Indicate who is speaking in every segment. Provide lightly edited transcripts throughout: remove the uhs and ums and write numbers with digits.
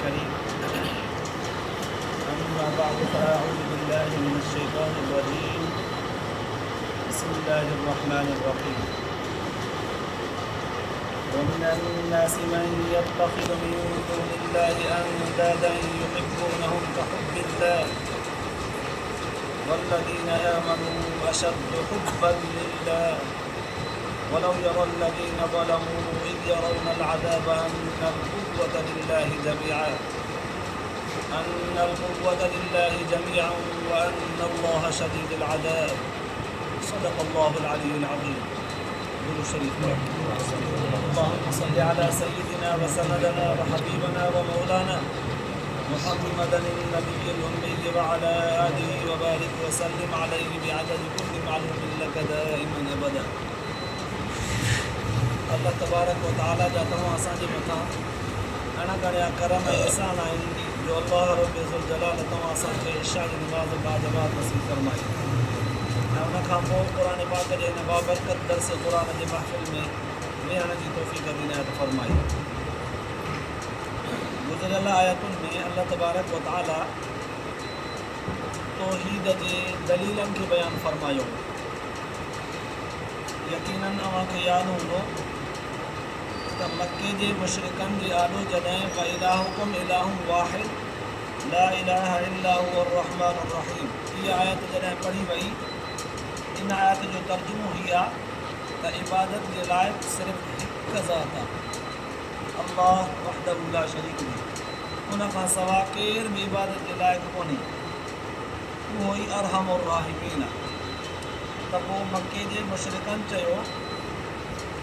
Speaker 1: الكريم. أما بعد فأعوذ بالله من الشيطان الرجيم. بسم الله الرحمن الرحيم. ومن الناس من يتخذ من دون الله أندادا يحبونهم كحب الله والذين آمنوا أشد حبا لله ولو يرى الذين ظلموا إذ يرون العذاب أن القوة لله جميعا وأن الله شديد العذاب. صدق الله العلي العظيم. قولوا شريف اللهم صل على سيدنا وسندنا وحبيبنا ومولانا محمدا النبي الأمي وعلى آله وبارك وسلم عليه بعدد كل معلوم لك دائما أبدا. अल्लाह तबारक व तआला जा तव्हां असांजे मथां अणगणिया करम ऐं एहसान आहिनि जो अल्लाह रब्बुल इज़्ज़त जलाल तव्हां असांखे इशा जी नमाज़ बाजवाब नसीब फरमाई ऐं उनखां पोइ क़ुर पाक जे हिन बाबरकत दर्स क़ुर जे महफ़िल में वेहण जी तौफ़ीक़ इनायत फरमाई। गुज़िरियल आयतुनि में अल्लाह तबारक व तआला तौहीद जे दलीलनि खे बयानु फरमायो। यकीनन अव्हांखे यादि हूंदो त मक्के जे मुशरिकनि जे आॾो जॾहिं व इलाहुकुम इलाहुम वाहिद ला इलाहा इल्ला हुवल रहमानुर रहीम इहा आयत जॾहिं पढ़ी वई, इन आयत जो तर्जुमो हीअ आहे त इबादत जे लाइक़ु सिर्फ़ु हिकु ज़ात आहे, अल्लाह वहदहु ला शरीक लहू, उन खां सवाइ केरु बि इबादत जे लाइक़ु कोन्हे, उहो ई अरहमुर राहिमीन आहे। त पोइ मके जे मुशरिकनि चयो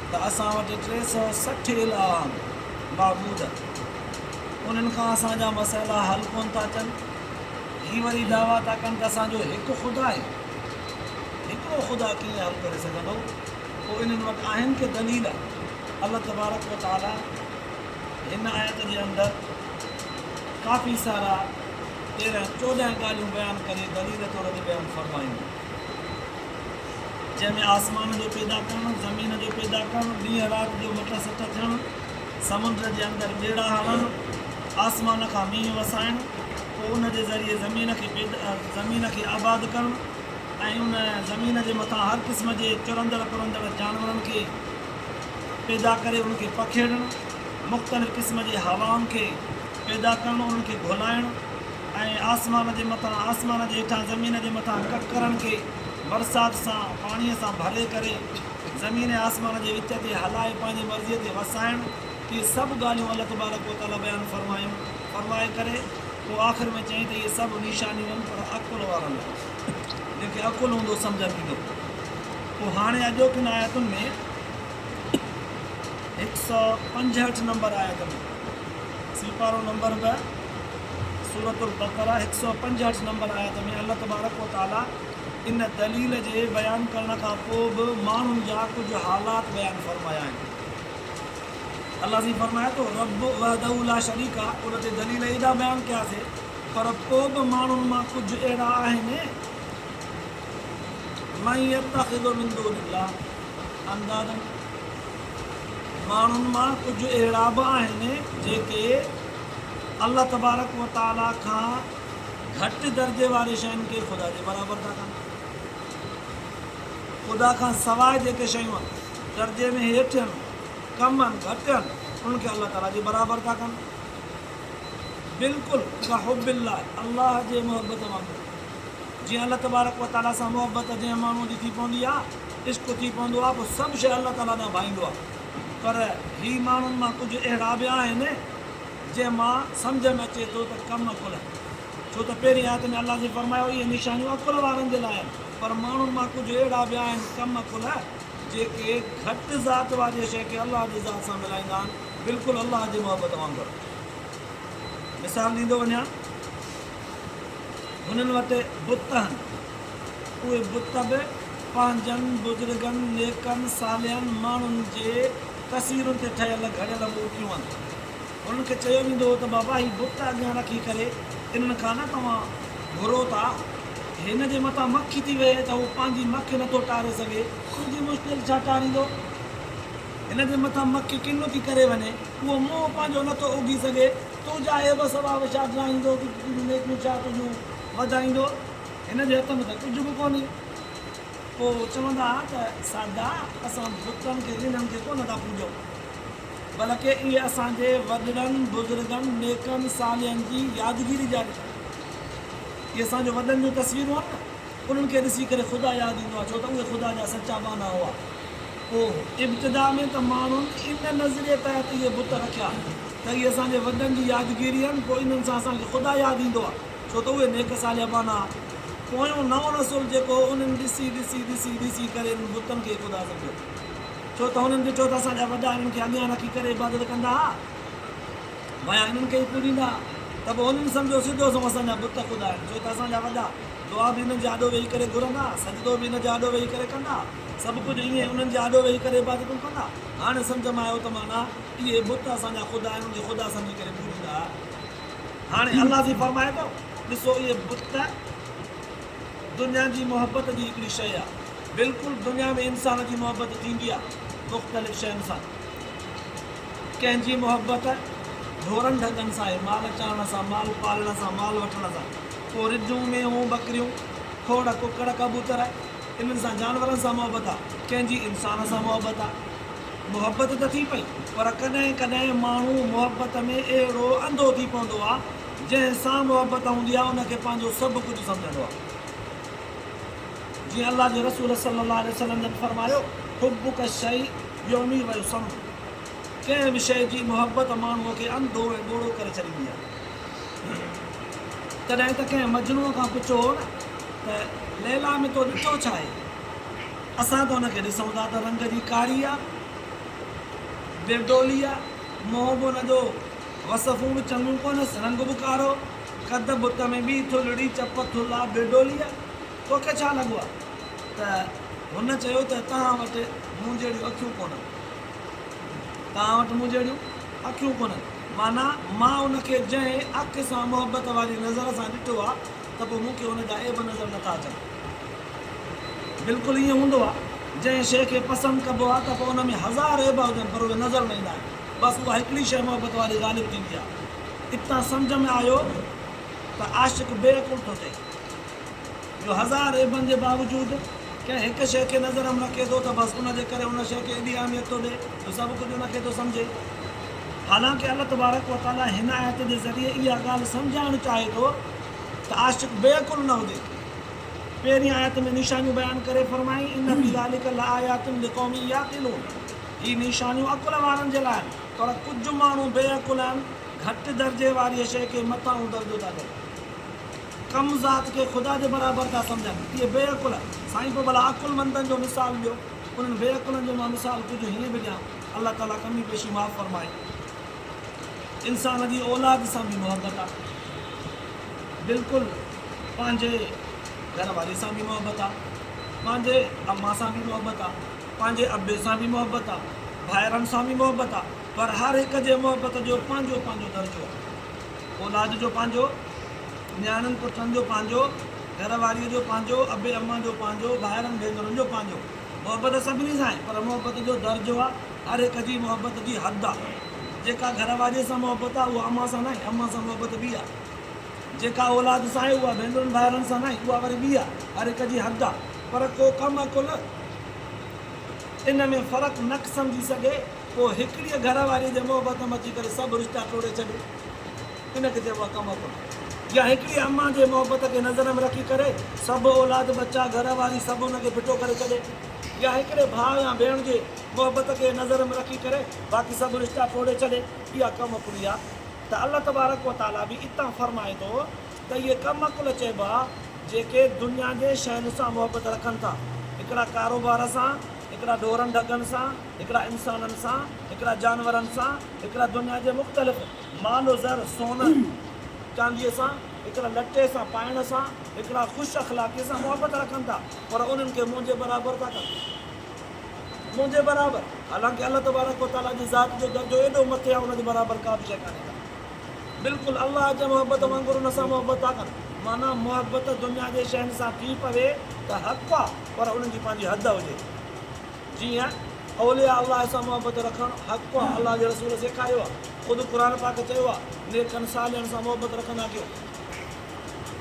Speaker 1: त असां वटि 360 इलाह आहिनि माबूद, उन्हनि खां असांजा मसइला हल कोन था अचनि। हीअ वरी दावा था कनि त असांजो हिकु ख़ुदा आहे, हिकिड़ो ख़ुदा कीअं हल करे सघंदो। पोइ इन्हनि वटि आहिनि के दलील। अल्लाह तबारक व तआला हिन आयत जे अंदरि काफ़ी सारा 13-14 ॻाल्हियूं बयानु करे दलील तौर ते बयानु फरमायूं, जंहिंमें आसमान जो पैदा करणु, ज़मीन जो पैदा करणु, ॾींहुं राति जो मट सट थियणु, समुंड जे अंदरि ॿेड़ा हलणु, आसमान खां मींहुं वसाइणु, पोइ उन जे ज़रिए ज़मीन खे आबाद करणु ऐं उन ज़मीन जे मथां हर क़िस्म जे चुरंदड़ पुरंदड़ जानवरनि खे पैदा करे उनखे पखेड़णु, मुख़्तलिफ़ क़िस्म जे हवाउनि खे पैदा करणु, उन्हनि खे घुलाइणु ऐं आसमान जे हेठां ज़मीन जे मथां ककरनि खे बरसात सां पाणीअ सां भरे करे ज़मीन आसमान जे विच ते हलाए पंहिंजी मर्ज़ीअ ते वसाइणु। इहे सभु ॻाल्हियूं अल्लाह तबारक व तआला बयानु फरमाए करे पोइ आख़िर में चई त इहे सभु निशानियूं आहिनि, पर अकुल वारनि लाइ, जंहिंखे अकुल हूंदो सम्झ ईंदो। पोइ हाणे अॼोकिन आयतुनि में 165 नंबर आयत में सीपारो नंबर 2 सूरतुल बक़रा 165 नंबर आयत में अल्लाह तबारक व तआला इन दलील जे बयानु करण खां पोइ बि माण्हुनि जा कुझु हालात बयानु फरमाया आहिनि। अल्लाह जी फरमाए थो रब वहदहु ला शरीक आहे, उन ते दलील एॾा बयानु कयासीं, पर पोइ बि माण्हुनि मां कुझु अहिड़ा आहिनि मन यत्तखिज़ु मिन दूनिल्लाह अंदादन, माण्हुनि मां कुझु अहिड़ा बि आहिनि जेके अल्लाह तबारक व तआला खां घटि दर्जे वारी शयुनि खे ख़ुदा जे बराबरि था कनि। ख़ुदा खां सवाइ जेके शयूं आहिनि दर्जे में हेठि आहिनि, कम आहिनि, घटि आहिनि, उन्हनि खे अल्लाह ताला जे बराबरि था कनि। बिल्कुलु का हुब्बिल्लाह, अल्लाह जे मुहबत वांगुरु, जीअं अल्लाह तबारक व तआला सां मुहबत जंहिं माण्हूअ जी थी पवंदी आहे, इश्क़ थी पवंदो आहे, पोइ सभु शइ अल्लाह ताला ॾांहुं भाईंदो आहे। पर हीअ माण्हुनि मां कुझु अहिड़ा बि आहिनि जंहिं मां सम्झ में अचे थो त कमु अकुल, छो त पहिरीं आयत में अल्लाह जी फरमायो इहे निशानियूं अकुल वारनि जे लाइ आहिनि, पर माण्हुनि मां कुझु अहिड़ा बि आहिनि कमु अकुल जेके घटि ज़ात वारी शइ खे अल्लाह जी ज़ात सां मिलाईंदा आहिनि, बिल्कुलु अल्लाह जी मुहबत वांगुरु। मिसाल ॾींदो वञा, हुननि वटि बुत आहिनि, उहे बुत बि पंहिंजनि बुज़ुर्गनि नेकनि सालियनि माण्हुनि जे तस्वीरुनि ते ठहियल घड़ियल मूर्तियूं आहिनि। उन्हनि खे चयो वेंदो त बाबा हीअ बुत अॻियां रखी करे इन्हनि खां न तव्हां घुरो था, हिन जे मथां मक्खी थी वहे त उहो पंहिंजी मख नथो टारे सघे, तुंहिंजी मुश्किल छा टारींदो। हिन जे मथां मखी किनो थी करे वञे, उहो मोह पंहिंजो नथो उगी सघे, तूं जाए बि सवाब छा ॾिलाईंदो, नेकियूं छा तुंहिंजूं वधाईंदो, हिन जे हथ में त कुझु बि कोन्हे। पोइ चवंदा त सादा असां बुतनि खे इन्हनि खे कोन था पूॼूं, बल्कि इहे असांजे वॾनि बुज़ुर्गनि नेकनि सालियनि जी यादगिरी जारी आहे। इहे असांजो वॾनि जूं तस्वीरूं आहिनि न, उन्हनि खे ॾिसी करे ख़ुदा यादि ईंदो आहे, छो त उहे ख़ुदा जा सचा माना हुआ। पोइ इब्तिदा में त माण्हुनि इन नज़रिए तहत इहे बुत रखिया त इहे असांजे वॾनि जी यादगिरी आहिनि, पोइ इन्हनि सां असांखे ख़ुदा यादि ईंदो आहे, छो त उहे नेक सालिया माना। पोयों नओं नसुल जेको उन्हनि ॾिसी ॾिसी ॾिसी ॾिसी करे इन्हनि बुतनि खे ख़ुदा सम्झो, छो त हुननि ॾिठो त असांजा वॾा हिननि खे अॻियां रखी करे इबादत कंदा हुआ, भया हिननि खे ई पूॼींदा, त पोइ हुननि सम्झो सिधो सो असांजा बुत ख़ुदा आहिनि, छो त असांजा वॾा दुआ बि हिननि जे आॾो वेही करे घुरंदा, सजदो बि हिन जे आॾो वेही करे कंदा, सभु कुझु ईअं उन्हनि जे आॾो वेही करे इबादतूं कंदा। हाणे सम्झ में आयो त माना इहे बुत असांजा ख़ुदा आहिनि, उनखे ख़ुदा सम्झी करे पूॼींदा। हाणे अलाह जी फरमाए थो, ॾिसो इहे बुत दुनिया जी मोहबत जी हिकिड़ी शइ आहे। बिल्कुलु दुनिया में इंसान जी मोहबत थींदी आहे मुख़्तलिफ़ शयुनि सां। कंहिंजी मोहबत ढोरनि ढगनि सां आहे, माल चाढ़ण सां, माल पालण सां, माल वठण सां। पोइ रिजूं में हूं बकरियूं, खोड़, कुकड़, कबूतर, इन्हनि सां जानवरनि सां मोहबत आहे। कंहिंजी इंसान सां मोहबत आहे। मोहबत त थी पई, पर कॾहिं कॾहिं माण्हू मोहबत में अहिड़ो अंधो थी पवंदो आहे, जंहिंसां मोहबत हूंदी आहे उनखे पंहिंजो सभु कुझु सम्झंदो आहे। जीअं अल्लाह जे रसूल सल्लल्लाहु अलैहि वसल्लम जन फरमायो, हुब्बुक शै युमी व युसम, कंहिं बि शइ जी मोहबत माण्हूअ खे अंधो ऐं ॻोड़ो करे छॾींदी आहे। तॾहिं त कंहिं मजनूअ खां पुछो न त लैला में तो ॾिठो छा आहे? असां त हुनखे ॾिसूं था त रंग जी कारी आहे, बेडोली आहे, मुंहुं बि हुनजो वसफ़ूं बि चङियूं कोन्हसि, रंग बि कारो, कद बुत में बि थुलड़ी चप थुला बेडोली आहे, तोखे छा लॻो आहे? त हुन चयो त तव्हां वटि मूं जहिड़ियूं अखियूं कोन्हनि, तव्हां वटि मूं जहिड़ियूं अखियूं कोन्हनि, माना मां उनखे जंहिं अखि सां मोहबत वारी नज़र सां ॾिठो आहे त पोइ मूंखे हुनजा ऐब नज़र नथा अचनि। बिल्कुलु ईअं हूंदो आहे, जंहिं शइ खे पसंदि कबो आहे त पोइ हुन में हज़ार ऐब हुजनि पर उहे नज़र न ईंदा आहिनि, बसि उहा हिकिड़ी शइ मोहबत वारी ग़ालिब थींदी आहे। इतां सम्झ में आयो त आशिक़ बेअकुल थो थिए, जो हज़ार ऐबनि जे बावजूदि कंहिं हिकु शइ खे नज़र में रखे थो त बसि उनजे करे उन शइ खे एॾी अहमियत थो ॾिए जो सभु कुझु उनखे थो सम्झे। हालांकि अल्लाह तबारक व तआला हिन आयत जे ज़रिए इहा ॻाल्हि सम्झाइणु चाहे थो त आशिक़ बेअकुल न हुजे। पहिरीं आयत में निशानियूं बयानु करे फरमाई, इन फी ज़ालिका लआयातिन लिक़ौमिन याक़िलून, ही निशानियूं अकुल वारनि जे लाइ आहिनि, पर कुझु माण्हू बेअकुल आहिनि, घटि दर्जे वारी शइ खे मथां दर्जो था ॾियनि, कम ज़ात खे ख़ुदा जे बराबरि था सम्झनि, इहे बेअकुल। साईं पोइ भला अकुलमंदनि जो मिसाल ॾियो, उन्हनि बेअकुलनि जो मां मिसाल कुझु हीअं बि ॾियां, अलाह ताला कमी पेशी माफ़ फरमाए। इंसान जी औलाद सां बि मोहबत आहे, बिल्कुलु पंहिंजे घर वारी सां बि मोहबत आहे, पंहिंजे अम्मा सां बि मोहबत आहे, पंहिंजे अबे सां बि मोहबत आहे, भाइरनि सां बि मोहबत आहे, पर हर हिक जे मोहबत जो पंहिंजो पंहिंजो दर्जो आहे। औलाद जो पंहिंजो, न्याणियुनि पुटनि जो पंहिंजो, घर वारीअ जो पंहिंजो, अबे अम्मा जो पंहिंजो, भाइरनि भेनरुनि जो पंहिंजो। मोहबत सभिनी सां आहे, पर मोहबत जो दर्जो आहे, हर हिक जी मोहबत जी हद आहे। जेका घर वारीअ सां मोहबत आहे उहा अम्मा सां न आहे, अम्मा सां मोहबत ॿी आहे। जेका औलाद सां आहे उहा भेनरुनि भाइरनि सां न आहे, उहा वरी ॿी आहे, हर हिक जी हद आहे। पर को कम कुल इन में फ़र्क़ु न सम्झी सघे, पोइ हिकिड़ीअ घर वारीअ जे मोहबत में अची करे सभु रिश्ता टोड़े छॾे, इनखे चइबो आहे कम कुल। या हिकिड़ी अम्मा जे मोहबत खे नज़र में रखी करे सभु औलाद बच्चा घर वारी सभु हुनखे फिटो करे छॾे, या हिकिड़े भाउ या भेण जे मोहबत खे नज़र में रखी करे बाक़ी सभु रिश्ता टोड़े छॾे, इहा कम कुली आहे। त अल्लाह तबारक व तआला बि इतां फरमाए थो त इहे कम कुल चइबा जेके दुनिया जे शयुनि सां मोहबत रखनि था, हिकिड़ा कारोबार सां, हिकिड़ा ढोरनि ढगनि सां, हिकिड़ा इंसाननि सां, हिकिड़ा जानवरनि सां, हिकिड़ा दुनिया जे मुख़्तलिफ़ मालो ज़र सोन चांदीअ सां, हिकिड़ा लटे सां पाइण सां, हिकिड़ा ख़ुशि अख़लाक़ीअ सां मोहबत रखनि था, पर उन्हनि खे मुंहिंजे बराबरि था कनि, मुंहिंजे बराबरि। हालांकि अल्लाह तबारक व तआला जी ज़ात जो दर्जो एॾो मथे आहे, उनजे बराबरि का बि शइ कान्हे का। बिल्कुलु अल्लाह जे मोहबत वांगुरु हुन सां मोहबत था कनि, माना मोहबत दुनिया जे शयुनि सां थी पवे त हक़ु आहे, पर उन्हनि जी पंहिंजी हद हुजे। जीअं औलिया अल्लाह सां मोहबत रखणु हक़ आहे, अल्लाह जे रसूल सेखारियो आहे, ख़ुदि क़ुर पाक चयो आहे, नेकनि सालियनि सां मोहबत रखंदा कयो,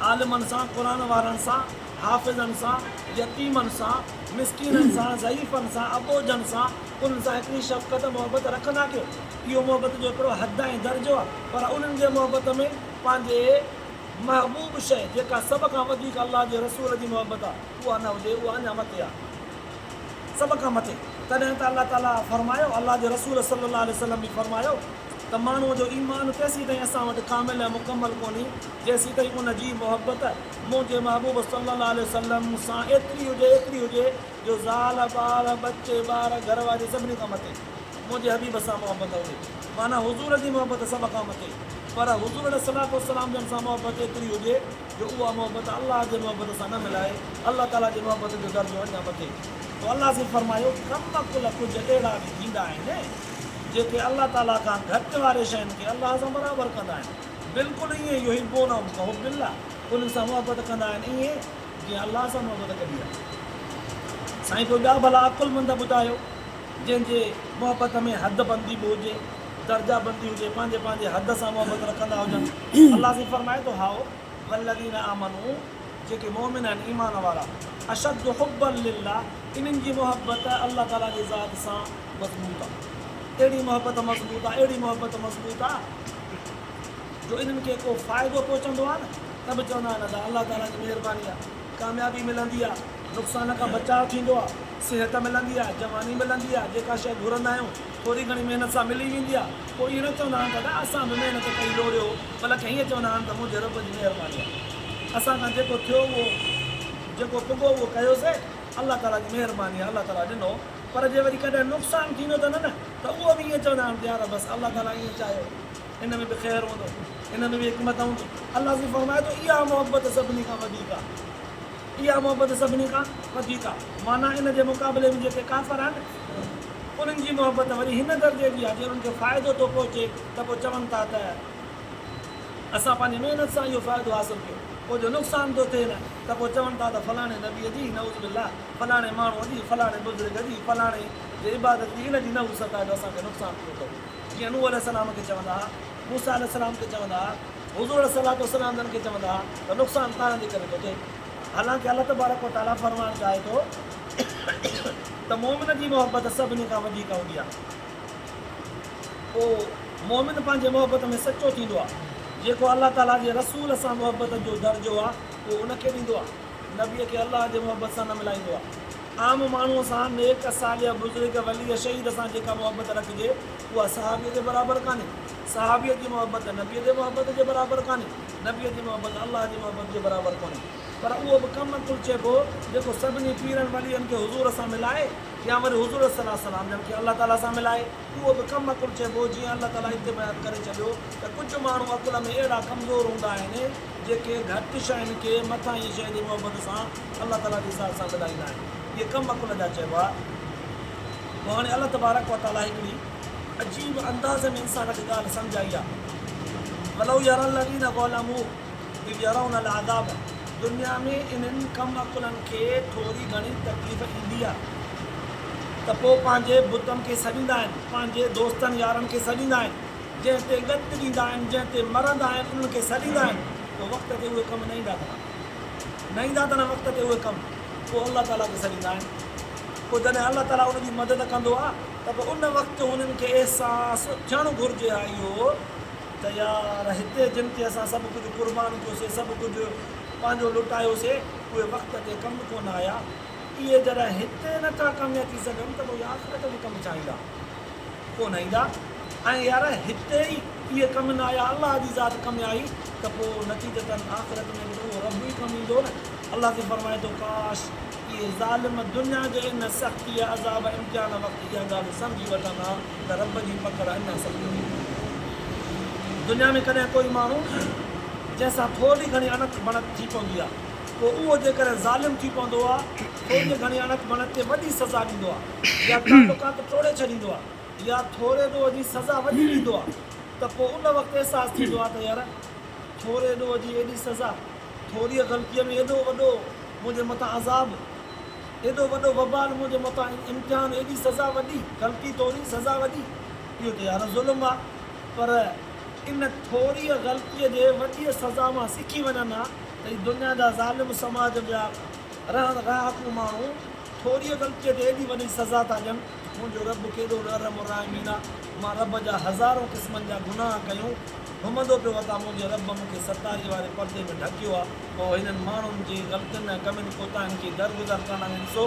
Speaker 1: आलिमनि सां, क़ुर वारनि सां, हाफ़िज़नि सां, यतीमनि सां, मिसकीननि सां, ज़ईफ़नि सां, अबोजनि सां, उन्हनि सां हिकिड़ी शफ़क़त मोहबत रखंदा कयो। इहो मोहबत जो हिकिड़ो हद ऐं दर्जो आहे, पर उन्हनि जे मोहबत में पंहिंजे महबूब शइ जेका सभ खां वधीक अल्लाह जे रसूल जी मोहबत आहे उहा न हुजे, उहा अञा मथे आहे, सभ खां मथे। तॾहिं त अल्लाह ताला फरमायो, अल्लाह जे रसूल सल्लल्लाहु अलैहि वसल्लम बि फरमायो त माण्हूअ जो ईमान तेसीं ताईं असां वटि कामिल ऐं मुकमल कोन्हे जेसीं ताईं उनजी मोहबत मुंहिंजे महबूब सल्लल्लाहु अलैहि वसल्लम सां एतिरी हुजे जो ज़ाल ॿार बच्चे ॿार घर वारे सभिनी खां मथे मुंहिंजे हबीब सां मोहबत हुजे। माना हुज़ूर जी मोहबत सभ खां मथे, पर हुज़ूर सलातो सलाम जन सां मोहबत एतिरी हुजे जो उहा मोहबत अल्लाह जे मोहबत सां न मिलाए, अल्लाह ताला जी मोहबत जो दर्जो अञा मथे। तो अल्लाह से फरमायो कम कुल कुझु अहिड़ा बि थींदा आहिनि जेके अल्लाह ताला खां घटि वारे शयुनि खे अल्लाह सां बराबरि कंदा आहिनि, बिल्कुलु ईअं इहो ई बोन बिल्ला उन्हनि सां मोहबत कंदा आहिनि ईअं जीअं अल्लाह सां मोहबत कबी आहे। साईं पोइ ॿिया भला अकुलमंद ॿुधायो जंहिंजे मोहबत में हद बंदी बि हुजे, दर्जा बंदी हुजे, पंहिंजे पंहिंजे हद सां मोहबत रखंदा हुजनि। अल्लाह से फरमाए थो हाओ वल्लज़ीना आमनू जेके मोमिन आहिनि ईमान वारा अशद हुब्बन लिल्लाह इन्हनि जी मोहबत अल्लाह ताला जी ज़ात सां मज़बूत आहे, अहिड़ी मोहबत मज़बूत आहे, अहिड़ी मोहबत मज़बूत आहे जो इन्हनि खे को फ़ाइदो पहुचंदो आहे न त बि चवंदा आहिनि अल्लाह ताला जी महिरबानी आहे, कामयाबी मिलंदी आहे, नुक़सान खां बचाव थींदो आहे, सिहत मिलंदी आहे, जवानी मिलंदी आहे, जेका शइ घुरंदा आहियूं थोरी घणी महिनत सां मिली वेंदी आहे। पोइ इहो न चवंदा आहिनि दादा असां बि महिनत कई लोड़ियो, बल्कि हीअं चवंदा आहिनि त मुंहिंजे रब जी महिरबानी आहे, असां खां जेको थियो उहो जेको पुॻो उहो कयोसीं, अल्लाह ताला जी महिरबानी आहे, अल्लाह ताला ॾिनो। पर जे वरी कॾहिं नुक़सानु थींदो त न त उहो बि ईअं चवंदा आहिनि यार बसि अल्लाह ताला ईअं चाहियो, इन में बि ख़ैरु हूंदो, इन में बि हिकमत हूंदी। अल्लाह जी फरमाए थो इहा मोहबत सभिनी खां वधीक आहे, इहा मोहबत सभिनी खां वधीक आहे। माना इन जे मुक़ाबले में जेके काफ़र आहिनि उन्हनि जी मोहबत वरी हिन दर्जे जी आहे, जे उन्हनि खे फ़ाइदो थो पहुचे त पोइ चवनि था त असां पंहिंजी महिनत सां इहो फ़ाइदो हासिलु कयो, पोइ जो नुक़सानु थो थिए न त पोइ चवनि था त फलाणे नबीअ जी नऊज़ बिल्लाह, फलाणे माण्हूअ जी, फलाणे बुज़ुर्ग जी, फलाणे जे इबादत जी इन जी न हुसत आहे जो असांखे नुक़सानु थियो अथव। जीअं नूह अलैहिस्सलाम खे चवंदा हुआ, मूसा अलैहिस्सलाम खे चवंदा हुआ, हुज़ूर सलातो सलाम जन खे चवंदा हुआ त नुक़सानु तव्हांजे करे थो थिए। हालांकि अल्लाह तबारक व तआला फरमाइणु चाहे थो त मोमिन जी मोहबत सभिनी खां वधीक हूंदी आहे। पोइ मोमिन पंहिंजे मोहबत में सचो थींदो आहे, जेको अल्लाह ताला जे रसूल सां मोहबत जो दर्जो आहे उहो उनखे ॾींदो आहे, नबीअ खे अल्लाह जे मोहबत सां न मिलाईंदो आहे। आम माण्हूअ सां, नेक सालिह बुज़ुर्ग वली शहीद सां जेका मोहबत रखिजे उहा सहाबीअ जे बराबरि कान्हे, सहाबीअ जी मोहबत नबीअ जे मोहबत जे बराबरि कान्हे, नबीअ जी मोहबत अल्लाह जी मोहबत जे बराबरि कोन्हे। पर उहो बि कमु कुल चइबो जेको सभिनी पीरनि वलीअनि खे हुज़ूर सां मिलाए या वरी हुज़ूर सलाम जन खे अल्लाह ताला सां मिलाए, उहो बि कमु कुल चइबो। जीअं अल्लाह ताला हिते बयानु करे छॾियो त कुझु माण्हू अकुल में अहिड़ा कमज़ोर हूंदा आहिनि जेके घटि शयुनि खे मथां जी शइ जी मोहबत सां अल्लाह ताला जी ज़ात सां मिलाईंदा आहिनि, इहे कमु अकुल जा चइबो आहे। पोइ हाणे अल्लाह तबारक व तआला हिकिड़ी अजीब अंदाज़ में इंसान खे ॻाल्हि सम्झाई आहे, वलौ यरल्लज़ीना ज़लमू इज़ यरौना अलअज़ाब, दुनिया में इन्हनि कम अकुलनि खे थोरी घणी तकलीफ़ ईंदी आहे त पोइ पंहिंजे बुतनि खे सॾींदा आहिनि, पंहिंजे दोस्तनि यारनि खे सॾींदा आहिनि, जंहिं ते गत ॾींदा आहिनि, जंहिं ते मरंदा आहिनि उन्हनि खे सॾींदा आहिनि। पोइ वक़्त ते उहे कमु न ईंदा अथनि वक़्त ते उहे कमु, पोइ अल्लाह ताला खे सॾींदा आहिनि। पोइ जॾहिं अल्लाह ताला उनजी मदद कंदो आहे त पोइ उन वक़्तु हुननि खे अहसासु थियणु घुरिजे आहे इहो त यार हिते जिन ते असां सभु कुझु क़ुर्बान कयोसीं, सभु कुझु पंहिंजो लुटायोसीं, उहे वक़्त ते कमु कोन आया। इहे जॾहिं हिते नथा कमु अची सघनि त पोइ आख़िरत में कमु छा ईंदा, कोन ईंदा। ऐं यार हिते ई इहे कमु न आया, अल्लाह जी ज़ात कमु आई त पोइ नतीजतन आख़िरत में उहो रब ई कमु ईंदो न। अल्लाह खे फरमाए थो काश इहे ज़ालिम दुनिया जे इन सख़्ती अज़ाब इम्तिहान वक़्तु इहा ॻाल्हि सम्झी वठंदा त रब जी पकड़ अञा सख़्ती हुई। दुनिया में कॾहिं कोई माण्हू जंहिंसां थोरी घणी अणत बणत थी पवंदी आहे, पोइ उहो जेकर ज़ालिम थी पवंदो आहे, थोरी घणी अणत बणत ते वॾी सज़ा ॾींदो आहे, या तालुकात तोड़े छॾींदो आहे, या थोरे ॾोह जी सज़ा वॾी ॾींदो आहे, त पोइ उन वक़्तु अहसासु थींदो आहे त यार थोरे ॾोह जी एॾी सज़ा, थोरी ग़लतीअ में एॾो वॾो मुंहिंजे मथां अज़ाब, एॾो वॾो वबाल मुंहिंजे मथां इम्तिहान, एॾी सज़ा वॾी, ग़लती तोरी सज़ा वॾी, इहो त यार ज़ुल्म आहे। पर इन थोरी ग़लतीअ जे वॾीअ सज़ा मां सिखी वञनि हा त हीअ दुनिया जा ज़ालिम समाज जा रहाकू माण्हू थोरी ग़लतीअ ते एॾी वॾी सज़ा था ॾियनि। मुंहिंजो रब केॾो रहम राहिमीन आहे। मां रब जा हज़ारों क़िस्मनि जा गुनाह कयूं घुमंदो पियो वतां, मुंहिंजे रब मूंखे 47 वारे परदे में ढकियो आहे। पोइ हिननि माण्हुनि जी ग़लतियुनि ऐं कमियुनि कोताहियुनि खे दरगुज़र करण में ॾिसो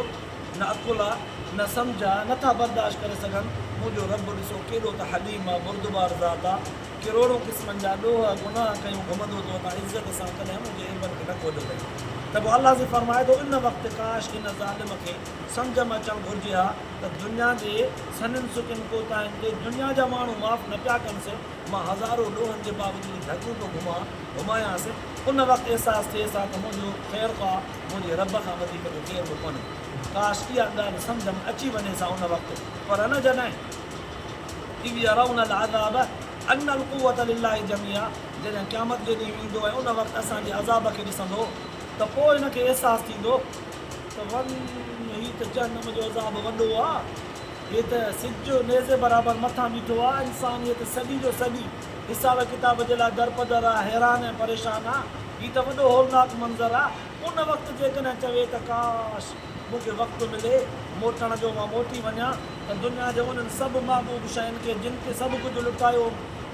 Speaker 1: न अकुल आहे न सम्झ आहे, नथा बर्दाश्त करे सघनि। मुंहिंजो रब ॾिसो केॾो त हलीम आहे, बुर्दबार ज़ात आहे। करोड़ों क़िस्मनि जा ॾोह गुनाह कयूं घुमंदो थो वतां इज़त सां, कॾहिं मुंहिंजे इल्मनि खे न खोलियो अथई। त पोइ अलाह जी फरमाए थो इन वक़्तु काश इन ज़ालिम खे सम्झ में अचणु घुरिजे हा त दुनिया जे सननि सुखनि कोताहियुनि ते दुनिया जा माण्हू माफ़ न पिया कनिसि, मां हज़ारों ॾोहनि जे बावजूदि ढकियूं थो घुमायांसि। उन वक़्तु अहसासु थिएसि हा त मुंहिंजो ख़ैरु आहे, मुंहिंजे रब खां वधीक जो केरु बि कोन्हे। काश इहा ॻाल्हि सम्झ में अची वञे सा उन वक़्तु। पर न जॾहिं अनल क़ुव्वत लिल्लाहि जमीआ, जॾहिं क़यामत जे ॾींहुं ईंदो ऐं उन वक़्तु असांजे अज़ाब खे ॾिसंदो त पोइ हिनखे अहसासु थींदो त हीअ त जहन्नम जो अज़ाब वॾो आहे, हीअ त सिज नेज़े बराबरि मथां बीठो आहे, इंसानियत सॼी जो सॼी हिसाब किताब जे लाइ दरपदर आहे, हैरान ऐं परेशान आहे। हीअ त वॾो होलनाक मंज़र आहे। उन वक़्तु जेकॾहिं चवे त काश मूंखे वक़्तु मिले मोटण जो, मां मोटी वञा त दुनिया जे उन्हनि सभु महबूब शयुनि खे जिन खे सभु कुझु लुटायो,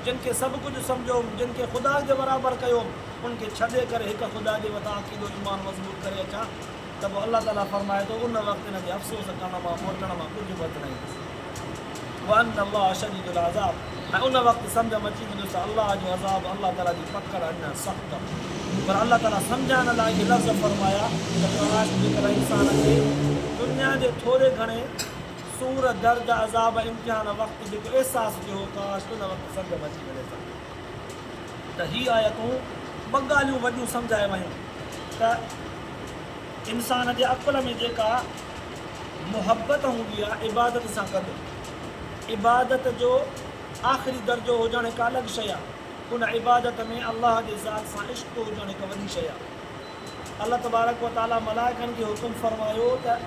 Speaker 1: जिन खे सभु कुझु सम्झो, जिन खे ख़ुदा जे बराबरि कयो, उनखे छॾे करे हिकु ख़ुदा जे मथां अक़ीदो ईमान मज़बूत करे अचां त पोइ अलाह ताला फरमाए थो उन वक़्तु हिन जे अफ़सोस करण मां मोटण मां कुझु बि न ईंदुसि। वन अल्लाह शदीदुल अज़ाब, ऐं उन वक़्तु सम्झ में अची वेंदो त अलाह जो अज़ाब, अलाह ताला जी पकड़ अञा सख़्तु। पर अलाह ताला सम्झाइण लाइ इहे लफ़्ज़ फरमाया त काश जेकर इंसान खे दुनिया जे थोरे घणे सूर दर्द अज़ाब इम्तिहान वक़्तु जेको अहसासु थियो, काश उन वक़्तु सम्झ में अची वञे त हीअ आयतूं ॿ ॻाल्हियूं वॾियूं सम्झाए वयूं त इंसान जे अकुल में जेका मुहबत हूंदी आहे इबादत सां गॾु, इबादत जो आख़िरी दर्जो हुजणु हिकु अलॻि शइ आहे। उन इबादत में अलाह जे ज़ात सां इश्क़ हुजणु हिकु वॾी शइ आहे। अलाह तबारक व ताला मलाइकनि खे हुकुम फरमायो त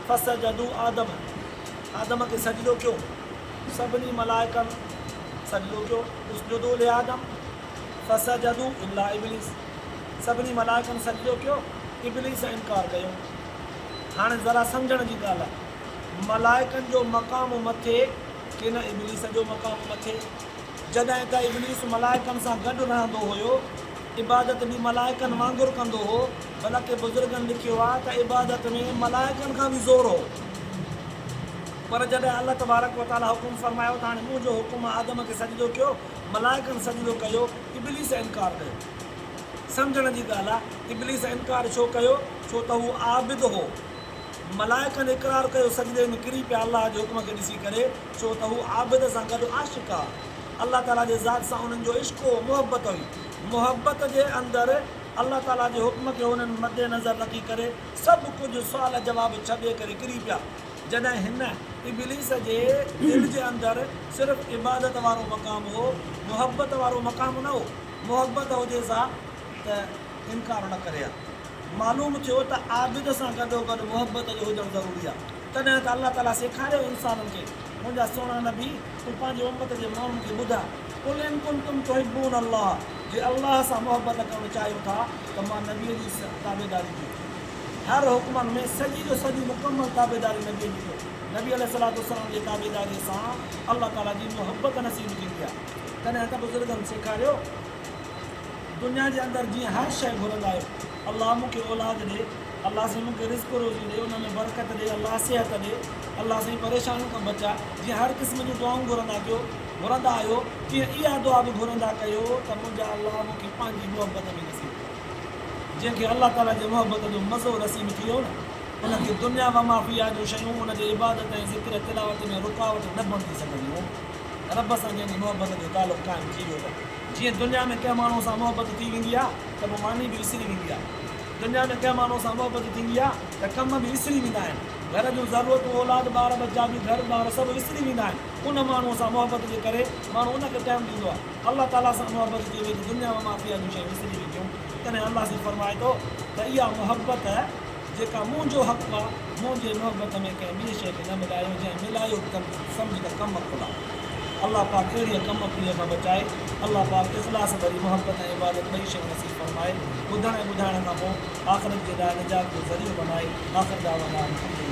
Speaker 1: फसजदू आदम खे सजदो कयो। सभिनी मलाइकनि सजदो कयो, उसजुदू ले आदम फसजदू इल्ला इब्लीस, सभिनी मलाइकनि सजदो कयो, इब्लीस इनकार कयो। हाणे ज़रा सम्झण जी ॻाल्हि आहे, मलाइकनि जो मक़ाम मथे की न इब्लीस जो मक़ाम मथे। जॾहिं त इब्लीस मलाइकनि सां गॾु रहंदो हुयो, इबादत बि मलाइकनि वांगुरु कंदो हो, बल्कि बुज़ुर्गनि लिखियो आहे त इबादत में मलाइकनि खां बि ज़ोर हो। पर जॾहिं अलाह तबारक व ताला हुकुम फरमायो त हाणे मुंहिंजो हुकुम आदम खे सजदो कयो, मलाइकनि सजदो कयो, इब्लीस इनकार कयो। सम्झण जी ॻाल्हि आहे, इब्लीस इनकार छो कयो? छो त हू आबिद हो। मलाइकनि इक़रार कयो, सजदे में किरी पिया अलाह जे हुकुम खे ॾिसी करे, छो त हू आबिद सां गॾु आशिक़ आहे। अलाह ताला जे ज़ात सां उन्हनि जो इश्क़ हो, मुहबत हुई। मुहबत जे अंदरि अलाह ताला जे हुकुम खे हुननि मदे नज़र रखी करे सभु कुझु सुवाल जवाब छॾे करे किरी पिया। जॾहिं हिन इब्लीस जे दिलि जे अंदरि सिर्फ़ु इबादत वारो मक़ाम हो, मुहबत वारो मक़ाम न हो। मुहबत हुजे सां त इनकार न करे हा। मालूम थियो त आबिद सां गॾोगॾु मुहबत जो हुजणु ज़रूरी आहे। तॾहिं त अलाह ताला सेखारियो इंसाननि खे, मुंहिंजा सुहिणा नबी तूं पंहिंजे उम्मत जे माण्हुनि खे ॿुधा, कुल इन कुंतुम तुहिब्बून अल्लाह, जे अल्लाह सां मुहबत करणु चाहियो था त मां नबीअ जी ताबेदारी कयो। हर हुकुमनि में सॼी जो सॼी मुकमल ताबेदारी नबीअ जी कयो। नबी अलैहिस्सलाम जे ताबेदारीअ सां अल्लाह ताला जी मुहबत नसीब थींदी आहे। तॾहिं त बुज़ुर्गनि सेखारियो, दुनिया जे अंदरि जीअं हर शइ घुरंदा आहियो, अल्लाह मूंखे औलाद ॾे, अल्लाह साईं मूंखे रिज़्क़ रोज़ी ॾे, उन में बरकत ॾे, अल्लाह सिहत ॾे, अल्लाह साईं परेशानियूं खां बचा। जीअं हर क़िस्म जूं दुआऊं घुरंदा आहियो, तीअं इहा दुआ बि घुरंदा कयो त मुंहिंजा अल्लाह मूंखे पंहिंजी मुहबत में नसीब। जंहिंखे अल्लाह ताला जे मुहबत जो मज़ो नसीब थी वियो न, उनखे दुनिया व माफ़िया जूं शयूं उनजे इबादत ऐं ज़िक्र तिलावत में रुकावट न बणिजी सघंदियूं। रब सां जंहिंजी मुहबत जो तालुक़ क़ाइमु थी वियो आहे। जीअं दुनिया में कंहिं माण्हू सां मुहबत थी वेंदी आहे त पोइ मानी बि विसरी वेंदी आहे। दुनिया में कंहिं माण्हू सां मुहबत थींदी आहे त कम बि विसरी वेंदा आहिनि। घर जूं ज़रूरतूं, औलाद, ॿार बच्चा बि घर ॿार सभु विसरी वेंदा आहिनि। उन माण्हूअ सां मुहबत जे करे माण्हू उनखे टाइम ॾींदो आहे। अल्लाह ताला सां मुहबत थी वई त दुनिया में माफ़िया जूं शयूं विसरी वेंदियूं। तॾहिं अल्लाह सां फरमाए थो त इहा मुहबत जेका मुंहिंजो हक़ आहे मुंहिंजे मोहबत में कंहिं ॿिए शइ खे न मिलायो, जंहिं मिलायो कमु सम्झ त कमु खुला। अल्लाह पाक अहिड़ीअ कम पीअ खां बचाए। अल्लाह पाक इख़लास भरी मोहब्बत ऐं इबादत ॿई शयूं नसीब फरमाए। ॿुधण ऐं ॿुधाइण खां पोइ आख़िरत जे लाइ निजात जो ज़रियो बनाए। आख़िर दावाना अल्हम्दुलिल्लाह।